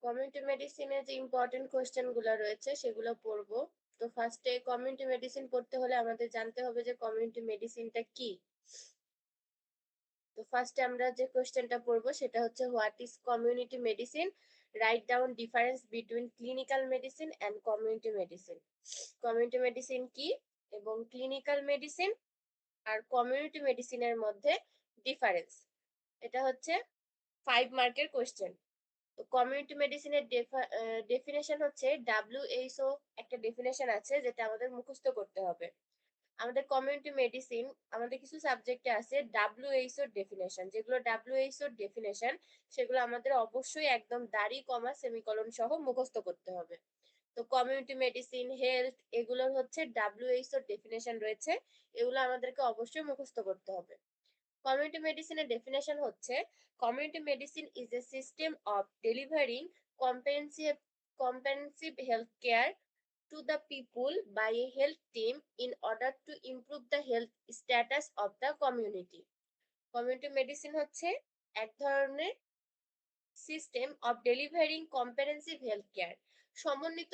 Community মেডিসিনে যে important question গুলো রয়েছে সেগুলো পড়বো। তো ফার্স্টে কমিউনিটি মেডিসিন পড়তে হলে আমাদের জানতে হবে যে কমিউনিটি মেডিসিনটা কি। তো ফার্স্টে আমরা যে কোয়েশ্চেনটা পড়বো সেটা হচ্ছে what is community medicine, write down difference between clinical medicine and community medicine. Community medicine কি এবং ক্লিনিক্যাল মেডিসিন আর কমিউনিটি মেডিসিনের মধ্যে ডিফারেন্স, এটা হচ্ছে 5 মার্কের কোয়েশ্চেন। তো কমিউনিটি মেডিসিনের ডেফিনেশন হচ্ছে WHO, একটা ডেফিনেশন আছে যেটা আমাদের মুখস্থ করতে হবে। আমাদের কমিউনিটি মেডিসিন আমাদের কিছু সাবজেক্টে আছে WHO ডেফিনেশন, যেগুলো WHO ডেফিনেশন সেগুলো আমাদের অবশ্যই একদম দাড়ি কমা সেমিকলন সহ মুখস্থ করতে হবে। তো কমিউনিটি মেডিসিন, হেলথ, এগুলোর হচ্ছে WHO ডেফিনেশন রয়েছে, এগুলো আমাদেরকে অবশ্যই মুখস্থ করতে হবে। কমিউনিটি মেডিসিনের ডেফিনেশন হচ্ছে community medicine is a system of delivering comprehensive health care to the people by a health team in order to improve the health status of the community. Community medicine হচ্ছে এক ধরনের system of delivering comprehensive health care, সমন্বিত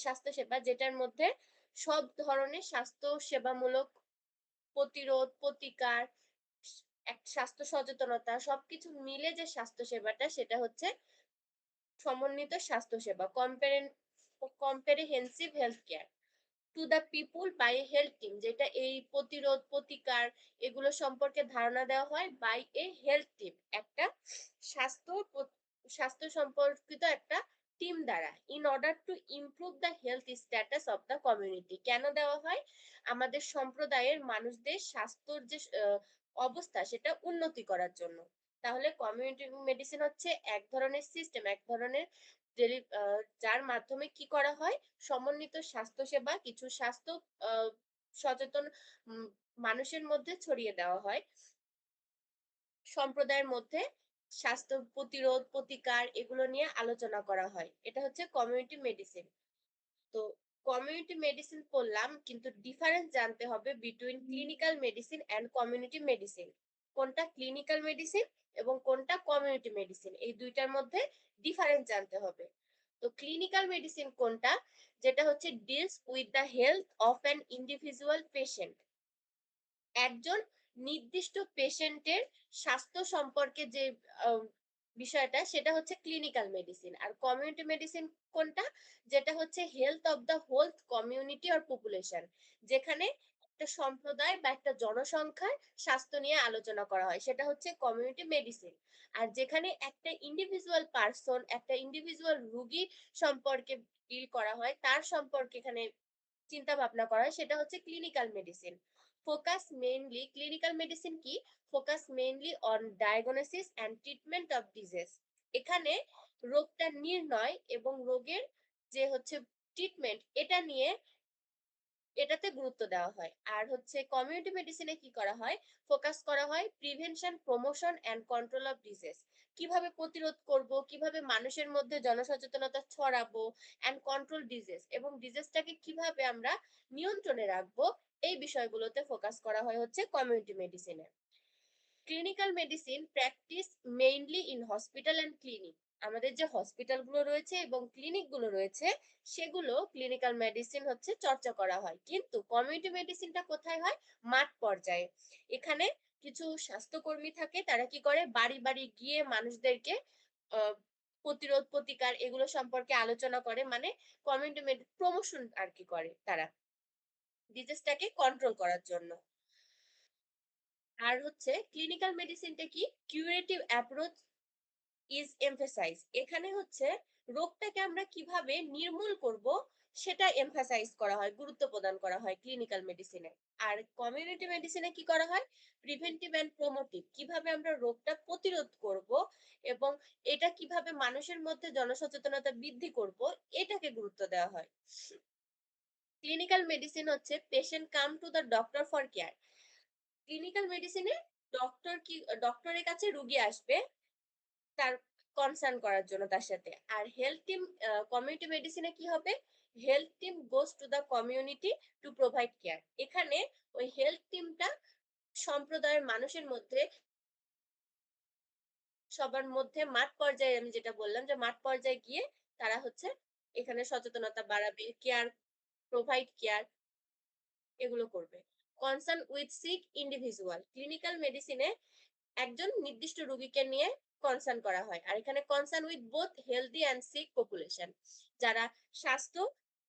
স্বাস্থ্যসেবা যেটার মধ্যে সব ধরনের স্বাস্থ্য সেবামূলক প্রতিরোধ, প্রতিকার, এক স্বাস্থ্য সচেতনতা সবকিছু মিলে যে স্বাস্থ্য সেবাটা সেটা হচ্ছে সমন্বিত স্বাস্থ্যসেবা, comprehensive health care to the people by a health team, যেটা এই প্রতিরোধ, প্রতিকার এগুলো সম্পর্কে ধারণা দেওয়া হয় বাই এ হেলথ টিম, একটা স্বাস্থ্য সম্পর্কিত একটা টিম দ্বারা, in order to improve the health status of the community. কেন দেওয়া হয়? আমাদের সম্প্রদায়ের মানুষদের স্বাস্থ্যর যে অবস্থা সেটা উন্নতি করার জন্য। তাহলে কমিউনিটি মেডিসিন হচ্ছে এক ধরনের সিস্টেম, এক ধরনের যার মাধ্যমে কি করা হয়, সমন্বিত স্বাস্থ্যসেবা কিছু স্বাস্থ্য সচেতন মানুষের মধ্যে ছড়িয়ে দেওয়া হয়, সম্প্রদায়ের মধ্যে স্বাস্থ্য প্রতিরোধ, প্রতিকার এগুলো নিয়ে আলোচনা করা হয়, এটা হচ্ছে কমিউনিটি মেডিসিন। তো কমিউনিটি মেডিসিন পড়লাম, কিন্তু ডিফারেন্স জানতে হবে between clinical medicine and community medicine. কোনটা ক্লিনিক্যাল মেডিসিন এবং কোনটা কমিউনিটি মেডিসিন, এই দুইটার মধ্যে ডিফারেন্স জানতে হবে। তো ক্লিনিক্যাল মেডিসিন কোনটা, যেটা হচ্ছে deals with the health of an individual patient, একজন নির্দিষ্ট পেশেন্টের স্বাস্থ্য সম্পর্কে যে বিষয়টা সেটা হচ্ছে ক্লিনিক্যাল মেডিসিন। আর কমিউনিটি মেডিসিন কোনটা, যেটা হচ্ছে health of the whole community or population, যেখানে একটা সম্প্রদায় বা একটা জনসংখ্যার স্বাস্থ্য নিয়ে আলোচনা করা হয়, সেটা হচ্ছে কমিউনিটি মেডিসিন। আর যেখানে একটা ইন্ডিভিজুয়াল পার্সন, একটা ইন্ডিভিজুয়াল রোগী সম্পর্কে ডিল করা হয়, তার সম্পর্কে এখানে চিন্তা ভাবনা করা হয়, সেটা হচ্ছে clinical medicine. Focus mainly, clinical medicine কি, focus mainly on diagnosis and treatment of disease, এখানে রোগটা নির্ণয় এবং রোগের যে হচ্ছে ট্রিটমেন্ট এটা নিয়ে এটাতে গুরুত্ব দেওয়া হয়। আর হচ্ছে কমিউনিটি মেডিসিনে কি করা হয়, ফোকাস করা হয় prevention, promotion and control of disease, কিভাবে প্রতিরোধ করব, কিভাবে মানুষের মধ্যে জনসচেতনতা ছড়াবো অ্যান্ড কন্ট্রোল ডিজিজ, এবং ডিজিজটাকে কিভাবে আমরা নিয়ন্ত্রণে রাখবো, এই বিষয়গুলোতে ফোকাস করা হয় হচ্ছে কমিউনিটি মেডিসিনে। Clinical medicine practice mainly in hospital and clinic, আমাদের যে হসপিটালগুলো রয়েছে এবং ক্লিনিকগুলো রয়েছে সেগুলো ক্লিনিক্যাল মেডিসিন হচ্ছে চর্চা করা হয়, কিন্তু কমিউনিটি মেডিসিনটা কোথায় হয়, মাঠ পর্যায়ে। এখানে কিছু স্বাস্থ্যকর্মী থাকে, তারা কি করে বাড়ি বাড়ি গিয়ে মানুষদেরকে আহ, প্রতিরোধ, প্রতিকার এগুলো সম্পর্কে আলোচনা করে, মানে কমিউনিটি প্রমোশন আর কি করে তারা, ডিজিজটাকে কন্ট্রোল করার জন্য। আর হচ্ছে ক্লিনিক্যাল মেডিসিনটা কি, কিউরেটিভ অ্যাপ্রোচ ইজ এমফাসাইজ, এখানে হচ্ছে রোগটাকে আমরা কিভাবে নির্মূল করব সেটা এমফাসাইজ করা হয়, গুরুত্ব প্রদান করা হয় ক্লিনিক্যাল মেডিসিনে। আর কমিউনিটি মেডিসিনে কি করা হয়, প্রিভেন্টিভ এন্ড প্রমোটিভ, কিভাবে আমরা রোগটা প্রতিরোধ করব এবং এটা কিভাবে মানুষের মধ্যে জনসচেতনতা বৃদ্ধি করব, এটাকে গুরুত্ব দেওয়া হয়। ক্লিনিক্যাল মেডিসিন হচ্ছে patient come to the doctor for care, clinical মেডিসিনে ডক্টরের কাছে রোগী আসবে তার কনসার্ন করার জন্য তার সাথে। আর হেলথ টিম, কমিউনিটি মেডিসিনে কি হবে, health team goes to the community to provide care, এখানে ওই হেলথ টিমটা সম্প্রদায়ের মানুষের মধ্যে সবার মধ্যে মাঠ পর্যায়ে আমি যেটা বললাম যে মাঠ পর্যায়ে গিয়ে তারা হচ্ছে এখানে সচেতনতা বাড়াবে, প্রোভাইড কেয়ার এগুলো করবে। Concern with sick individual, clinical মেডিসিনে একজন নির্দিষ্ট রোগীকে নিয়ে কনসার্ন করা হয়। আর এখানে concern with both healthy and sick population, যারা স্বাস্থ্য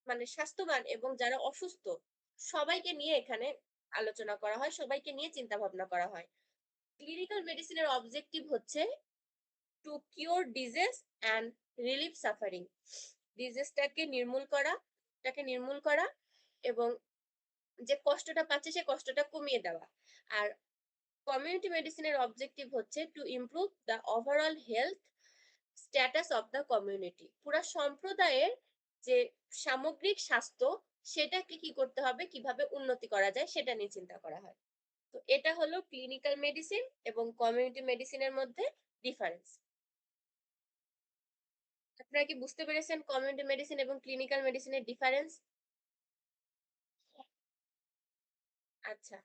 মানে স্বাস্থ্যবান এবং যারা অসুস্থ সবাইকে নিয়ে এখানে আলোচনা করা হয়, সবাইকে নিয়ে চিন্তা ভাবনা করা হয়। ক্লিনিক্যাল মেডিসিনের অবজেক্টিভ হচ্ছে to cure disease and relieve suffering, ডিজিজটাকে নির্মূল করা এবং যে কষ্টটা পাচ্ছে সে কষ্টটা কমিয়ে দেওয়া। আর কমিউনিটি মেডিসিনের অবজেক্টিভ হচ্ছে to improve the overall health status of the community, পুরা সম্প্রদায়ের যে সামগ্রিক স্বাস্থ্য সেটাকে কি করতে হবে, কিভাবে উন্নতি করা যায় সেটা নিয়ে চিন্তা করা হয়। তো এটা হলো ক্লিনিক্যাল মেডিসিন এবং কমিউনিটি মেডিসিনের মধ্যে ডিফারেন্স। আপনারা কি বুঝতে পেরেছেন কমিউনিটি মেডিসিন এবং ক্লিনিক্যাল মেডিসিনের ডিফারেন্স? আচ্ছা,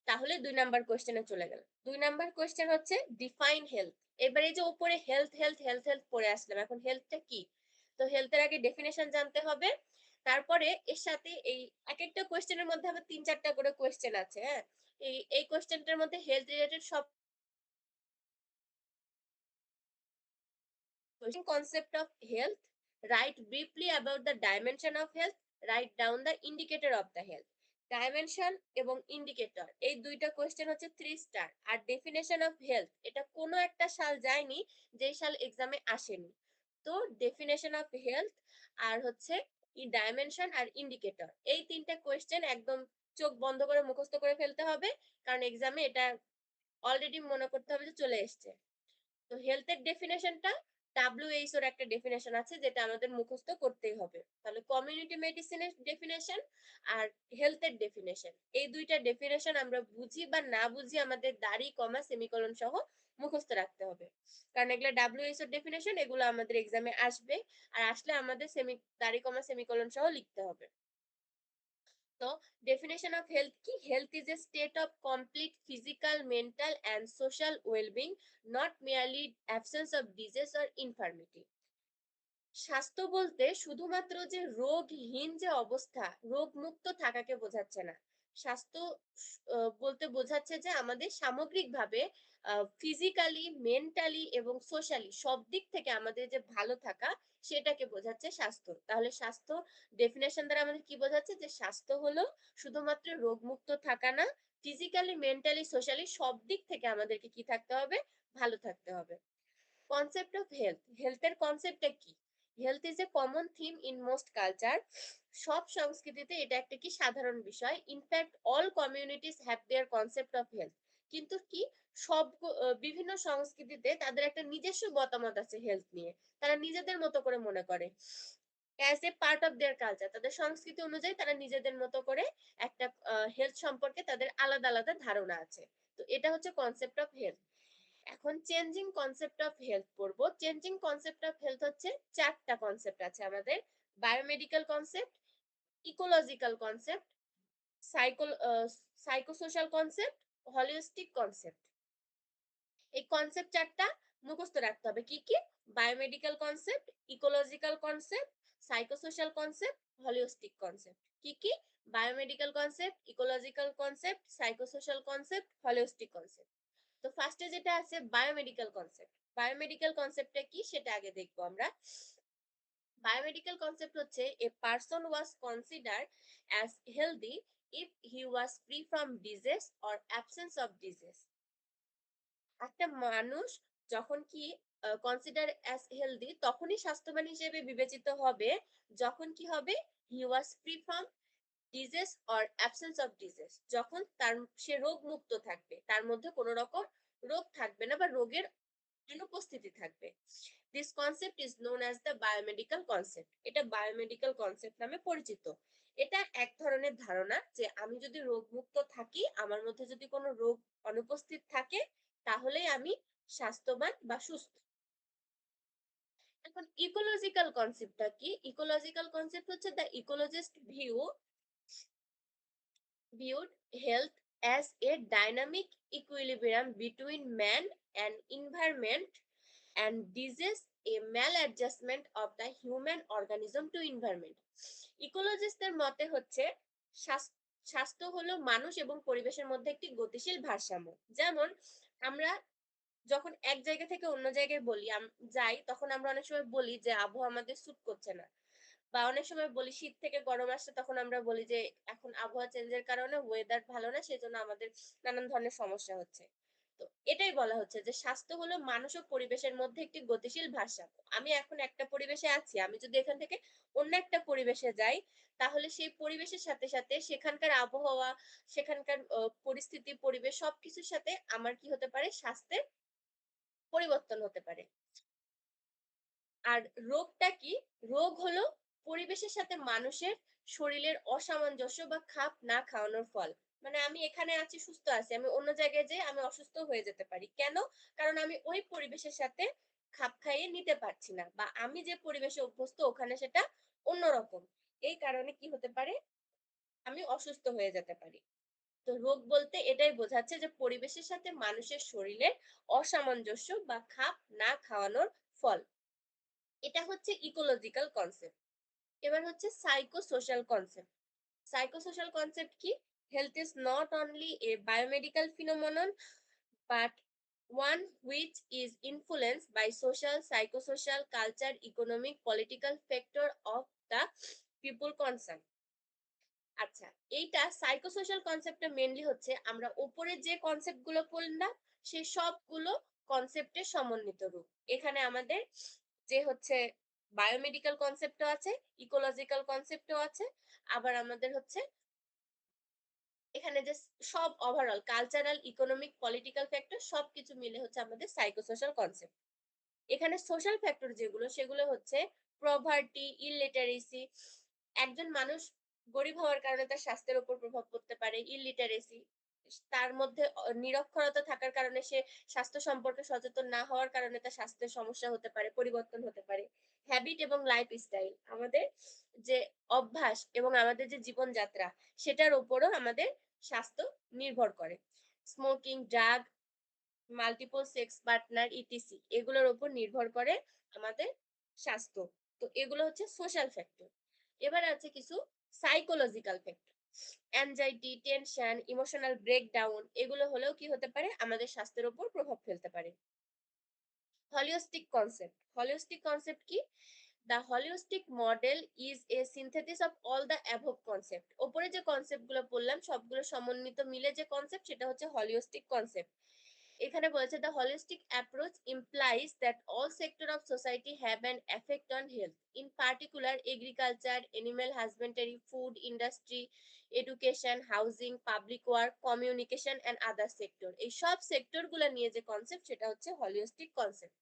তাহলে ২ নাম্বার কোয়েশ্চেনে চলে গেলাম। ২ নাম্বার কোয়েশ্চেন হচ্ছে ডিফাইন হেলথ। এবার এই যে উপরে হেলথ পড়ে আসলাম। এখন হেলথটা কি? তো হেলথের আগে ডেফিনিশন জানতে হবে। তারপরে এর সাথে এই একেকটা কোয়েশ্চেনের মধ্যে আবার ৩-৪ টা করে কোয়েশ্চেন আছে, হ্যাঁ? এই কোয়েশ্চেনটার মধ্যে হেলথ রিলেটেড সব question concept of health, write briefly about the dimension of health, write down the indicator of the health. Dimension এবং ইন্ডিকেটর এই দুইটা কোয়েশ্চেন হচ্ছে 3 স্টার। আর ডেফিনেশন অফ হেলথ এটা কোনো একটা সাল যায়নি যেই সাল এক্সামে আসেনি। তো ডেফিনেশন অফ হেলথ আর হচ্ছে ডাইমেনশন আর ইন্ডিকেটর এই তিনটা কোয়েশ্চেন একদম চোখ বন্ধ করে মুখস্থ করে ফেলতে হবে, কারণ এক্সামে এটা অলরেডি মনে করতে হবে যে চলে এসছে। তো হেলথ এর ডেফিনেশনটা WHO এর একটা ডেফিনেশন আছে যেটা আমাদের মুখস্থ করতেই হবে। তাহলে কমিউনিটি মেডিসিনের ডেফিনেশন আর হেলথ এর ডেফিনেশন এই দুইটা ডেফিনেশন আমরা বুঝি বা না বুঝি আমাদের দাড়ি কমা সেমিকোলন সহ মুখস্থ রাখতে হবে, কারণ এগুলো WHO এর ডেফিনেশন, এগুলো আমাদের এক্সামে আসবে আর আসলে আমাদের দাড়ি কমা সেমিকোলন সহ লিখতে হবে। তো ডেফিনেশন অফ হেলথ কি? Health is a state of complete physical mental and social wellbeing, not merely absence of disease or ইনফার্মিটি। স্বাস্থ্য বলতে শুধুমাত্র যে রোগহীন যে অবস্থা, রোগমুক্ত থাকাকে বোঝাচ্ছে না। স্বাস্থ্য বলতে বোঝাচ্ছে যে আমাদের সামগ্রিকভাবে ফিজিক্যালি, মেন্টালি এবং সোশ্যালি সব দিক থেকে আমাদের যে ভালো থাকা সেটাকে বোঝাচ্ছে স্বাস্থ্য। তাহলে স্বাস্থ্য ডেফিনেশন দ্বারা আমাদের কি বোঝাচ্ছে? যে স্বাস্থ্য হলো শুধুমাত্র রোগমুক্ত থাকা না, ফিজিক্যালি, মেন্টালি, সোশ্যালি সব দিক থেকে আমাদেরকে কি থাকতে হবে? ভালো থাকতে হবে। কনসেপ্ট অফ হেলথ, হেলথের কনসেপ্টটা কি? Health is a common theme in most culture, সব সংস্কৃতিতে এটা একটা কি সাধারণ বিষয়। In fact all communities have their concept of health, কিন্তু কি সব বিভিন্ন সংস্কৃতিতে তাদের একটা নিজস্ব মতামত আছে হেলথ নিয়ে, তারা নিজেদের মতো করে মনে করে as a part of their culture, তাদের সংস্কৃতি অনুযায়ী তারা নিজেদের মতো করে একটা হেলথ সম্পর্কে তাদের আলাদা আলাদা ধারণা আছে। তো এটা হচ্ছে কনসেপ্ট অফ হেলথ। এখন চেঞ্জিং কনসেপ্ট অফ হেলথ পড়বো। চেঞ্জিং কনসেপ্ট অফ হেলথ হচ্ছে ৪ টা কনসেপ্ট আছে আমাদের। Biomedical concept, ecological concept, psycho psychosocial concept, holistic concept. এই কনসেপ্ট ৪ টা মুখস্থ রাখতে হবে। কি কি? Biomedical concept, ecological concept, psychosocial concept, holistic concept. কি কি? Biomedical concept, ecological concept, psychosocial concept, holistic concept. তো ফার্স্টে যেটা আছে বায়োমেডিক্যাল কনসেপ্ট। বায়োমেডিক্যাল কনসেপ্টটা কি সেটা আগে দেখবো আমরা। বায়োমেডিক্যাল কনসেপ্ট হচ্ছে a person was considered as healthy if he was free from disease or absence of disease. একটা মানুষ যখন কি কনসিডার অ্যাজ হেলদি তখনই স্বাস্থ্যবান হিসেবে বিবেচিত হবে যখন কি হবে? He was free from disease or absence of disease, যখন সে রোগ মুক্ত থাকবে, তার মধ্যে কোনো রকম রোগ থাকবে না বা রোগের অনুপস্থিতি থাকবে। This concept is known as the biomedical concept, এটা বায়োমেডিক্যাল কনসেপ্ট নামে পরিচিত। এটা এক ধরনের ধারণা যে আমি যদি রোগমুক্ত থাকি, আমার মধ্যে যদি কোনো রোগ অনুপস্থিত থাকে, তাহলেই আমি স্বাস্থ্যবান বা সুস্থ। এখন ইকোলজিক্যাল কনসেপ্টটা কি? ইকোলজিক্যাল কনসেপ্ট হচ্ছে the ecologist viewed health as a dynamic equilibrium between man and environment, and disease a maladjustment of the human organism to environment. ইকোলজিস্টদের মতে হচ্ছে স্বাস্থ্য হলো মানুষ এবং পরিবেশের মধ্যে একটি গতিশীল ভারসাম্য। যেমন আমরা যখন এক জায়গা থেকে অন্য জায়গায় যাই, তখন আমরা অনেক সময় বলি যে আবহাওয়া আমাদের স্যুট করছে না। বা অনেক সময় বলি শীত থেকে গরম আসছে, তখন আমরা বলি যে এখন আবহাওয়া চেঞ্জের কারণে ওয়েদার ভালো না, সেজন্য আমাদের নানান ধরনের সমস্যা হচ্ছে। তো এটাই বলা হচ্ছে যে স্বাস্থ্য হলো মানুষ ও পরিবেশের মধ্যে একটি গতিশীল ভারসাম্য। আমি এখন একটা পরিবেশে আছি, আমি যদি এখান থেকে অন্য একটা পরিবেশে যাই, তাহলে সেই পরিবেশের সাথে সাথে সেখানকার আবহাওয়া, সেখানকার পরিস্থিতি, পরিবেশ সবকিছুর সাথে আমার কি হতে পারে, স্বাস্থ্যের পরিবর্তন হতে পারে। আর রোগটা কি? রোগ হলো পরিবেশের সাথে মানুষের শরীরের অসামঞ্জস্য বা খাপ না খাওয়ানোর ফল। মানে আমি এখানে আছি, সুস্থ আছি। আমি অন্য জায়গায় যেয়ে আমি অসুস্থ হয়ে যেতে পারি। কেন? কারণ আমি ওই পরিবেশের সাথে খাপ খাইয়ে নিতে পারছি না। বা আমি যে পরিবেশে অভ্যস্ত ওখানে সেটা অন্যরকম। এই কারণে কি হতে পারে? আমি অসুস্থ হয়ে যেতে পারি। তো রোগ বলতে এটাই বোঝাচ্ছে যে পরিবেশের সাথে মানুষের শরীরের অসামঞ্জস্য বা খাপ না খাওয়ানোর ফল। এটা হচ্ছে ইকোলজিক্যাল কনসেপ্ট। এবার হচ্ছে সাইকোসোশ্যাল কনসেপ্ট। সাইকোসোশ্যাল কনসেপ্ট কি? Health is not only a biomedical phenomenon but one which is influenced by social, psychosocial, culture, economic, political factor of the people concerned. আচ্ছা, এইটা সাইকোসোশ্যাল কনসেপ্টটা মেইনলি হচ্ছে আমরা উপরে যে কনসেপ্ট গুলো পড়লাম সেই সবগুলো কনসেপ্টের সমন্বিত রূপ। এখানে আমাদের যে হচ্ছে বায়োমেডিক্যাল কনসেপ্টও আছে, ইকোলজিক্যাল কনসেপ্টও আছে, আবার আমাদের হচ্ছে এখানে যে সব overall cultural, economic, political factor সবকিছু মিলে হচ্ছে আমাদের সাইকোসোশ্যাল কনসেপ্ট। এখানে সোশ্যাল ফ্যাক্টর যেগুলো সেগুলো হচ্ছে পভার্টি, ইলিটারেসি। একজন মানুষ গরিব হওয়ার কারণে তার স্বাস্থ্যের উপর প্রভাব পড়তে পারে। ইলিটারেসি, তার মধ্যে নিরক্ষরতা থাকার কারণে সে স্বাস্থ্য সম্পর্কে সচেতন না হওয়ার কারণে তার স্বাস্থ্যের সমস্যা হতে পারে, পরিবর্তন হতে পারে। হ্যাবিট এবং লাইফস্টাইল, আমাদের যে অভ্যাস এবং আমাদের যে জীবনযাত্রা, সেটার উপরও আমাদের স্বাস্থ্য নির্ভর করে। Smoking, drug, multiple sex partner etc এগুলোর উপর নির্ভর করে আমাদের স্বাস্থ্য। তো এগুলো হচ্ছে সোশ্যাল ফ্যাক্টর। এবার আছে কিছু psychological factor. Anxiety, tension, emotional breakdown এগুলো হলেও কি হতে পারে, আমাদের স্বাস্থ্যের উপর প্রভাব ফেলতে পারে। হলিস্টিক কনসেপ্ট কি? The holistic model is a synthesis of all the above concept. ওপরে যে কনসেপ্ট গুলো বললাম সবগুলো সমন্বিত মিলে যে কনসেপ্ট, সেটা হচ্ছে হলিস্টিক কনসেপ্ট। এখানে বলেছে the holistic approach implies that all sector of society have an effect on health, in particular agriculture, animal husbandry, food industry, education, housing, public work, communication and other sector। এই সব sector গুলো নিয়ে যে concept সেটা হচ্ছে holistic concept.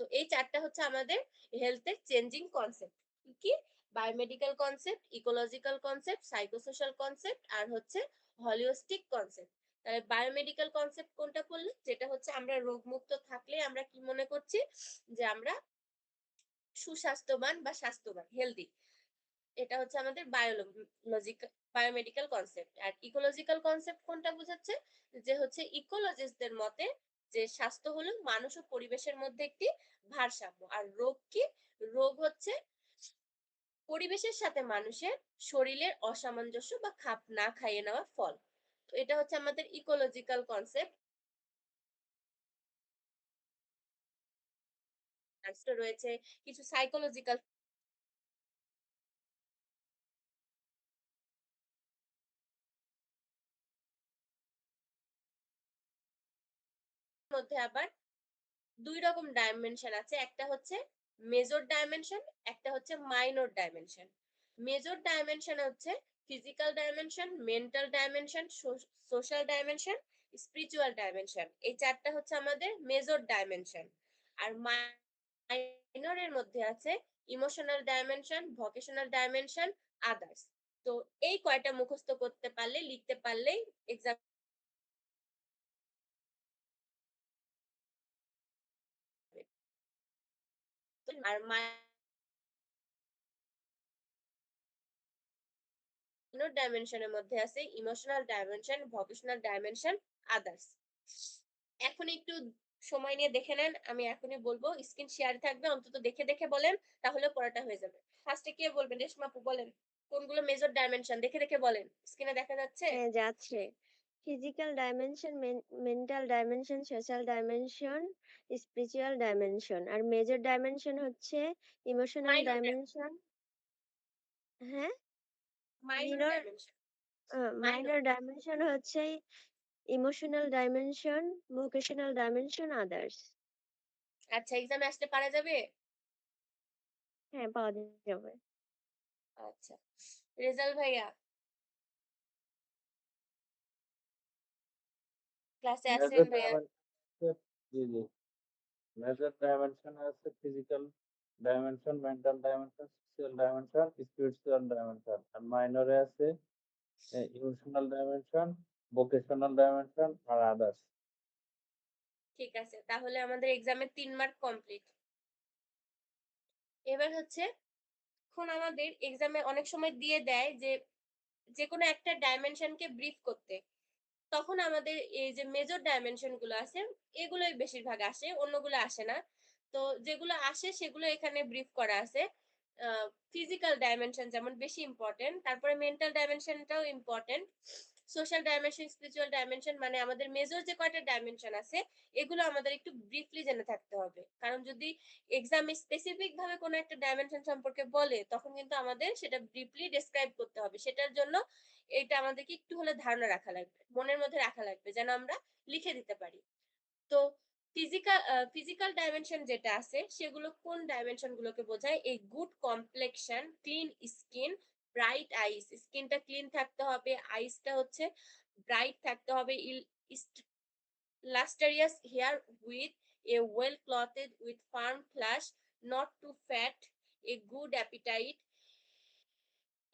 তো এই চারটা হচ্ছে আমাদের হেলথের চেঞ্জিং কনসেপ্ট। কি? Biomedical concept, ecological concept, psychosocial concept আর হচ্ছে হলিস্টিক কনসেপ্ট। তাহলে বায়োমেডিক্যাল কনসেপ্ট কোনটা বললি? যেটা হচ্ছে আমরা রোগমুক্ত থাকলে আমরা কি মনে করছি, যে আমরা সুস্বাস্থ্যবান বা স্বাস্থ্যবান, হেলদি। এটা হচ্ছে আমাদের বায়োমেডিক্যাল কনসেপ্ট। আর ইকোলজিক্যাল কনসেপ্ট কোনটা বোঝাচ্ছে? যে হচ্ছে ইকোলজিস্টদের মতে যে স্বাস্থ্য হলো মানুষ ও পরিবেশের মধ্যে একটি ভারসাম্য। আর রোগ কি? রোগ হচ্ছে পরিবেশের সাথে মানুষের শরীরের অসামঞ্জস্য বা খাপ না খাইয়ে নেওয়ার ফল। তো এটা হচ্ছে আমাদের ইকোলজিক্যাল কনসেপ্ট। রয়েছে কিছু সাইকোলজিক্যাল মধ্যে আবার ২ রকম ডাইমেনশন আছে। একটা হচ্ছে মেজর ডাইমেনশন, একটা হচ্ছে মাইনর ডাইমেনশন। মেজর ডাইমেনশন হচ্ছে physical dimension, mental dimension, social dimension, spiritual dimension. এই ৪ টা হচ্ছে আমাদের মেজর ডাইমেনশন। আর মাইনর এর মধ্যে আছে emotional dimension, vocational dimension, others. তো এই কয়টা মুখস্থ করতে পারলে, লিখতে পারলেই এক্সাম। আর মাইনর ডাইমেনশনের মধ্যে আছে emotional dimension, vocational dimension, others. এখন একটু সময় নিয়ে দেখে নেন। আমি এখনই বলবো। স্ক্রিন শেয়ার থাকবে। অন্তত দেখে, দেখে বলেন। তাহলে পড়াটা হয়ে যাবে। ফার্স্ট এ কে বলবেন? রেশমা আপু বলেন। কোনগুলো মেজর ডাইমেনশন দেখে, দেখে বলেন। স্ক্রিনে দেখা যাচ্ছে? হ্যাঁ, যাচ্ছে। Physical dimension, mental dimension, social dimension, spiritual dimension. আর মেজর ডাইমেনশন হচ্ছে ইমোশনাল মাইনর ডাইমেনশন। হ্যাঁ? Minor minor dimension. Minor. Minor dimension হচ্ছে emotional dimension, vocational dimension, others. আচ্ছা, এক্সামে আসলে পারা যাবে? হ্যাঁ, পাওয়া যাবে। আচ্ছা। রেজাল ভাইয়া ক্লাসে আছেন মেজর ভাইয়া? ডাইমেনশন, জি জি, মেজর ডাইমেনশন আছে physical dimension, mental dimension, social dimension, spiritual dimension. আর মাইনরে আছে ইমোশনাল ডাইমেনশন, ভোকেশনাল ডাইমেনশন আর আদার্স। ঠিক আছে। তাহলে আমাদের এক্সামে ৩ মার্ক কমপ্লিট। এবার হচ্ছে এখন আমাদের এক্সামে অনেক সময় দিয়ে দেয় যে, যেকোনো একটা ডাইমেনশনকে ব্রিফ করতে। তখন আমাদের এই যে মেজর ডাইমেনশন গুলো আছে, এগুলোই বেশিরভাগ আসে, অন্যগুলো আসে না। তো যেগুলো আসে সেগুলো এখানে ব্রিফ করা আছে। আ ফিজিক্যাল ডাইমেনশন যেমন বেশি ইম্পোর্টেন্ট, তারপরে মেন্টাল ডাইমেনশনটাও important. Social dimension, spiritual dimension মানে আমাদের মেজর যে কয়টা ডাইমেনশন আছে, এগুলো আমাদের একটু ব্রিফলি জেনে থাকতে হবে। কারণ যদি এক্সামে স্পেসিফিক ভাবে কোনো একটা ডাইমেনশন সম্পর্কে বলে, তখন কিন্তু আমাদের সেটা ব্রিফলি ডেসক্রাইব করতে হবে। সেটার জন্য এটা আমাদেরকে একটু হলে ধারণা রাখা লাগবে। মনের মধ্যে রাখা লাগবে যেন আমরা লিখে দিতে পারি। তো ফিজিক্যাল ডাইমেনশন যেটা আছে সেগুলো কোন ডাইমেনশন গুলোকে বোঝায়? এই good complexion, clean skin, bright eyes. স্কিনটা ক্লিন থাকতে হবে, আইসটা হচ্ছে ব্রাইট থাকতে হবে, lustrous hair with a well clothed with firm flesh, not too fat, a good appetite,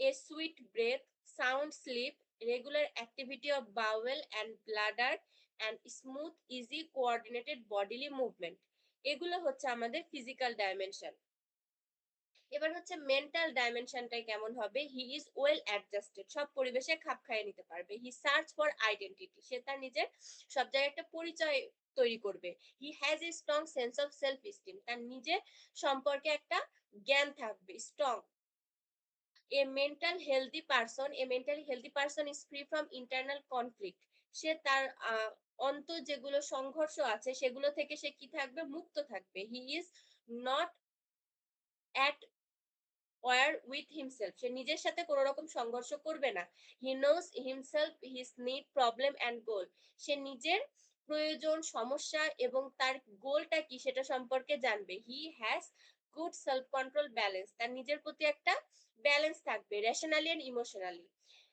a sweet breath, sound sleep, regular activity of bowel and bladder, and smooth, easy, coordinated bodily movement. এগুলো হচ্ছে আমাদের physical dimension. এবার হচ্ছে mental ডাইমেনশনটাই কেমন হবে? He is well adjusted, সব পরিবেশে খাপ খাইয়ে নিতে পারবে। হি সার্চ ফর আইডেন্টিটি, সে তার নিজের সব জায়গায় একটা পরিচয় তৈরি করবে। He has a strong sense of self esteem, তার নিজের সম্পর্কে একটা জ্ঞান থাকবে, strong. A mentally healthy person is free from internal conflict. সে তার যেগুলো সংঘর্ষ আছে সেগুলো থেকে সে কি থাকবে? মুক্ত থাকবে। He is not at war with himself. সে নিজের সাথে কোন রকম সংঘর্ষ করবে না। He knows himself, his need, problem and goal. সে নিজের প্রয়োজন, সমস্যা এবং তার গোলটা কি সেটা সম্পর্কে জানবে। He has good self control balance. তার নিজের প্রতি একটা ব্যালেন্স থাকবে rationally and emotionally.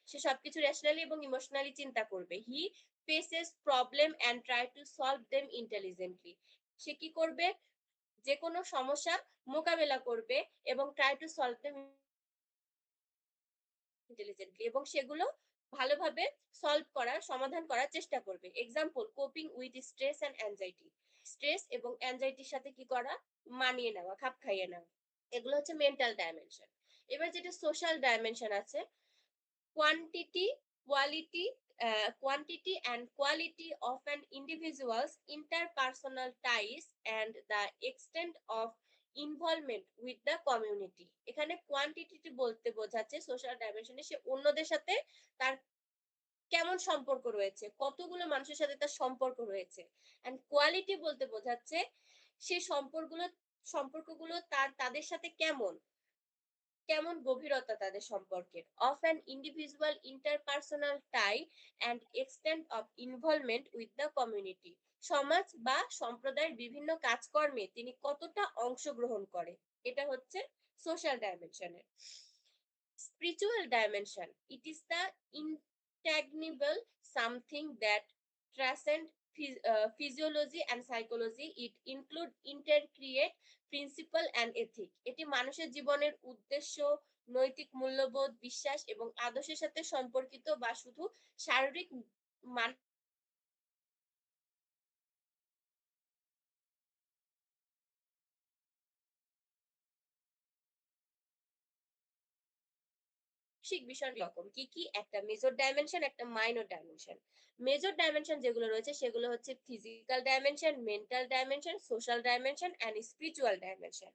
সে সবকিছু rationally এবং emotionally চিন্তা করবে। He faces problem and try to solve them intelligently. সে কি করবে? যেকোনো সমস্যা মোকাবেলা করবে এবং try to solve them intelligently, এবং সেগুলো ভালোভাবে সমাধান করার চেষ্টা করবে। Example, coping with stress and anxiety. Stress এবং অ্যাংজাইটির সাথে কি করা? মানিয়ে নেওয়া, খাপ খাইয়ে নেওয়া। এগুলো হচ্ছে মেন্টাল ডাইমেনশন। এবার যেটা সোশ্যাল ডাইমেনশন আছে, quantity, quality, quantity and quality of an individual's interpersonal ties and the extent of involvement with the community. এখানে কোয়ান্টিটি বলতে বোঝাচ্ছে সোশ্যাল ডাইমেনশনে সে অন্যদের সাথে তার কেমন সম্পর্ক রয়েছে, কতগুলো মানুষের সাথে তার সম্পর্ক রয়েছে। এন্ড কোয়ালিটি বলতে বোঝাচ্ছে সে সম্পর্কগুলো তাদের সাথে কেমন, কেমন গভীরতা তাদের সম্পর্কের। Of an individual interpersonal tie and extent of involvement with the community. সমাজ বা সম্প্রদায়ের বিভিন্ন কাজকর্মে তিনি কতটা অংশগ্রহণ করে, এটা হচ্ছে সোশ্যাল ডাইমেনশনের। Spiritual dimension, it is the intangible something that transcends physiology and psychology. It include intercreate principle and ethic. এটি মানুষের জীবনের উদ্দেশ্য, নৈতিক মূল্যবোধ, বিশ্বাস এবং আদর্শের সাথে সম্পর্কিত বা শুধু শারীরিক মানসিক পারপাক্ষিক বিষয় রকম কি কি একটা মেজর ডাইমেনশন একটা মাইনর ডাইমেনশন। মেজর ডাইমেনশন যেগুলো রয়েছে সেগুলো হচ্ছে physical dimension, mental dimension, social dimension and spiritual dimension.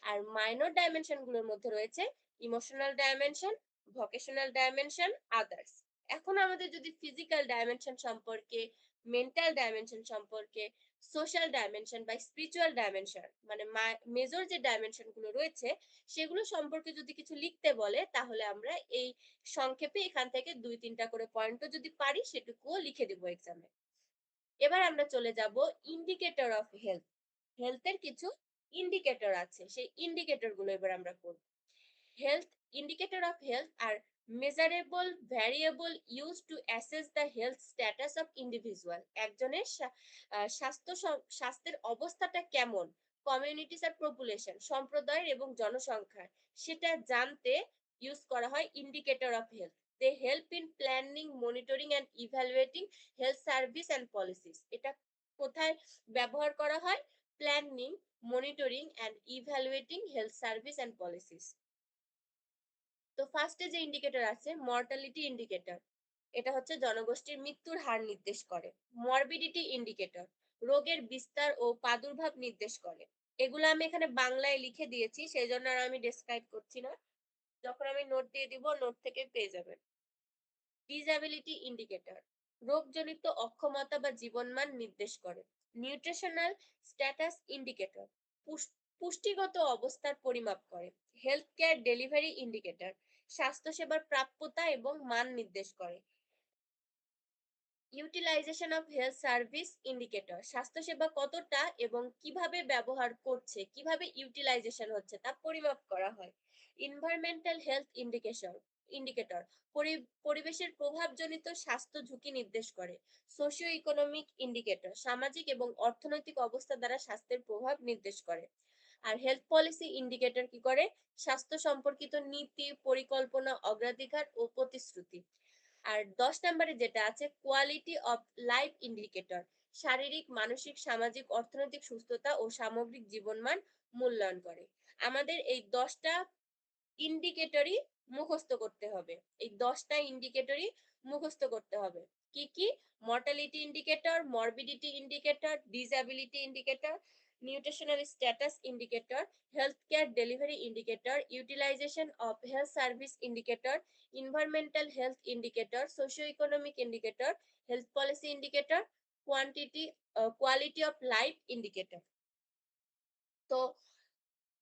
আর মাইনর ডাইমেনশন গুলোর মধ্যে রয়েছে emotional dimension, vocational dimension, others. এখন আমাদের যদি ফিজিক্যাল ডাইমেনশন সম্পর্কে, মেন্টাল ডাইমেনশন সম্পর্কে, সোশ্যাল ডাইমেনশন বা স্পিরিচুয়াল ডাইমেনশন মানে মেজর যে ডাইমেনশন গুলো রয়েছে সেগুলো সম্পর্কে যদি কিছু লিখতে বলে তাহলে আমরা এই সংক্ষেপে এখান থেকে 2-3টা করে পয়েন্টও যদি পারি সেটুকুও লিখে দেব এক্সামে। এবার আমরা চলে যাব ইন্ডিকেটর অফ হেলথ। হেলথের কিছু ইন্ডিকেটর আছে, সেই ইন্ডিকেটর গুলো এবার আমরা পড়ব। Health indicator of health are measurable variable used to assess the health status of individual. একজনের স্বাস্থ্যের অবস্থাটা কেমন, কমিউনিটিস আর পপুলেশন সম্প্রদায়ের এবং জনসংখ্যার সেটা জানতে ইউজ করা হয় indicator of health. They help in planning, monitoring and evaluating health service and policies. এটা কোথায় ব্যবহার করা হয়? Planning, monitoring and evaluating health service and policies. তো ফার্স্টে যে ইন্ডিকেটর আছে মর্টালিটি ইন্ডিকেটর, এটা হচ্ছে জনগোষ্ঠীর মৃত্যুর হার নির্দেশ করে। মরবিডিটি ইন্ডিকেটর রোগের বিস্তার ও প্রাদুর্ভাব নির্দেশ করে। এগুলো আমি এখানে বাংলায় লিখে দিয়েছি সেই জন্য আর আমি ডেসক্রাইব করছি না, যখন আমি নোট দিয়ে দিব নোট থেকে পেয়ে যাবেন। ডিসএবিলিটি ইন্ডিকেটর রোগজনিত অক্ষমতা বা জীবনমান নির্দেশ করে। নিউট্রিশনাল স্ট্যাটাস ইন্ডিকেটর পুষ্টিগত অবস্থার পরিমাপ করে। হেলথ কেয়ার ডেলিভারি ইন্ডিকেটর স্বাস্থ্যসেবার প্রাপ্যতা এবং মান নির্দেশ করে। Utilization of health service indicator স্বাস্থ্যসেবা কতটা এবং কিভাবে ব্যবহার করছে, কিভাবে ইউটিলাইজেশন হচ্ছে তা পরিমাপ করা হয়। এনভায়রনমেন্টাল হেলথ ইন্ডিকেটর পরিবেশের প্রভাবজনিত স্বাস্থ্য ঝুঁকি নির্দেশ করে। সোশিও ইকোনমিক ইন্ডিকেটর সামাজিক এবং অর্থনৈতিক অবস্থা দ্বারা স্বাস্থ্যের প্রভাব নির্দেশ করে। আর হেলথ পলিসি ইন্ডিকেটর কি করে? স্বাস্থ্য সম্পর্কিত নীতি, পরিকল্পনা, অগ্রাধিকার ও প্রতিশ্রুতি। আর 10 নম্বরে যেটা আছে কোয়ালিটি অফ লাইফ ইন্ডিকেটর শারীরিক, মানসিক, সামাজিক, অর্থনৈতিক সুস্থতা ও সামগ্রিক জীবনমান মূল্যায়ন করে। আমাদের এই 10টা ইন্ডিকেটরই মুখস্থ করতে হবে। এই 10টা ইন্ডিকেটরই মুখস্থ করতে হবে। কি কি? Mortality indicator, morbidity indicator, disability indicator, nutritional status indicator, health care delivery indicator, utilization of health service indicator, environmental health indicator, socio economic indicator, health policy indicator, quality of life indicator. তো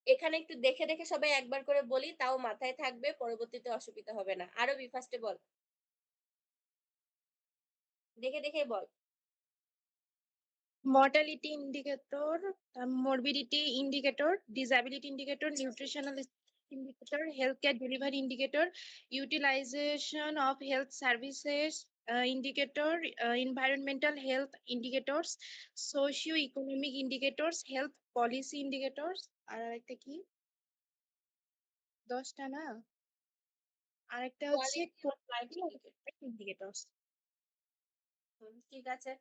এখানে একটু দেখে দেখে সবাই একবার করে বলি, তাও মাথায় থাকবে, পরবর্তীতে অসুবিধা হবে না। আরো ফার্স্টে বল, দেখে দেখে বল। mortality indicator, morbidity indicator, disability indicator, nutritional indicator, healthcare delivery indicator, utilization of health services indicator, environmental health indicators, socio-economic indicators, health policy indicators, আর একটা কি 10টা না, আরেকটা হচ্ছে quality of life indicator. indicators। ঠিক আছে,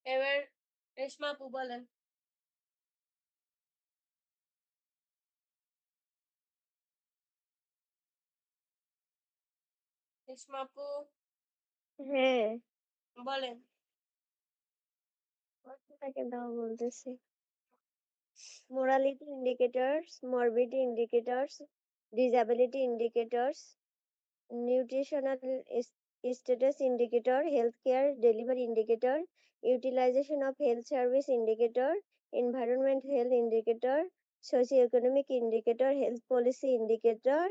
এবার রেশমা আপু বলেন। রেশমা আপু হ্যাঁ, বলেন। তাকে দাও বলতেছি। Morality indicators, morbidity indicators, disability indicators, nutritional status indicator, healthcare delivery indicator, utilization of health service indicator, environment health indicator, socioeconomic indicator, health policy indicator,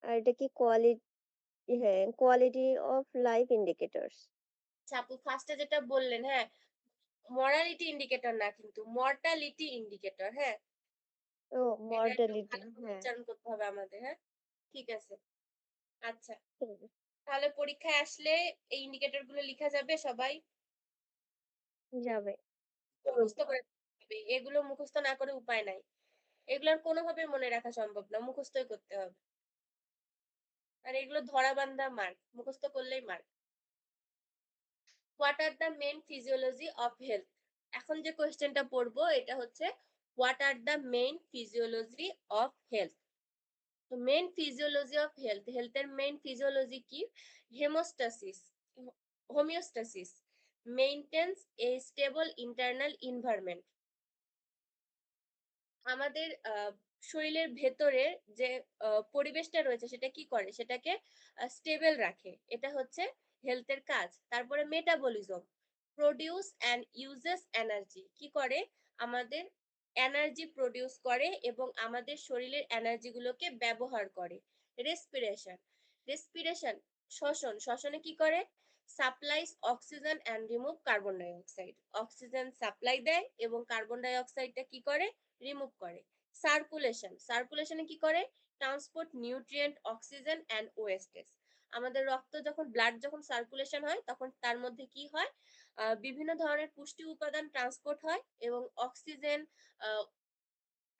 আর এটা কি কোয়ালিটি, হ্যাঁ কোয়ালিটি অফ লাইফ ইন্ডিকেটরস। আচ্ছা আপু ফার্স্টে যেটা বললেন, হ্যাঁ মরালিটি ইন্ডিকেটর না কিন্তু মর্টালিটি ইন্ডিকেটর। হ্যাঁ, ও এটা একটু মর্টালিটি, ভালো করে হ্যাঁ উচ্চারণ করতে হবে আমাদের। হ্যাঁ, ঠিক আছে। আচ্ছা, হুম, তাহলে পরীক্ষায় আসলে এই ইন্ডিকেটর গুলো লিখা যাবে সবাই? যাবে। মুখস্থ করে হবে। এগুলো মুখস্থ না করে উপায় নাই। এগুলোর কোনোভাবে মনে রাখা সম্ভব না, মুখস্থই করতে হবে। আর এগুলো ধরা বান্ধা মার্ক, মুখস্থ করলেই mark. What are the main physiology of health. এখন যে কোয়েশ্চেনটা পড়বো এটা হচ্ছে what are the main physiology of health. তো মেইন ফিজিওলজি অফ হেলথ, হেলথের মেইন ফিজিওলজি কি? হেমোস্টাসিস, হোমিওস্টাসিস, মেইনটেন্স এ স্টেবল ইন্টারনাল এনভায়রনমেন্ট। আমাদের শরীরের ভেতরে যে পরিবেশটা রয়েছে সেটা কি করে? সেটাকে স্টেবল রাখে। এটা হচ্ছে হেলথের কাজ। তারপরে metabolism, produce and uses energy. কি করে? আমাদের এনার্জি প্রোডিউস করে এবং আমাদের শরীরের এনার্জি গুলোকে ব্যবহার করে। রেসপিরেশন, রেসপিরেশন শ্বসন, শ্বসনে কি করে? Supplies oxygen and remove carbon dioxide. Oxygen supply দেয় এবং কার্বন ডাই অক্সাইডটা কি করে? রিমুভ করে। সার্কুলেশন, সার্কুলেশনে কি করে? Transport nutrient, oxygen and wastage. আমাদের রক্ত যখন ব্লাড যখন সার্কুলেশন হয় তখন তার মধ্যে কি হয়? বিভিন্ন ধরনের পুষ্টি উপাদান ট্রান্সপোর্ট হয় এবং অক্সিজেন,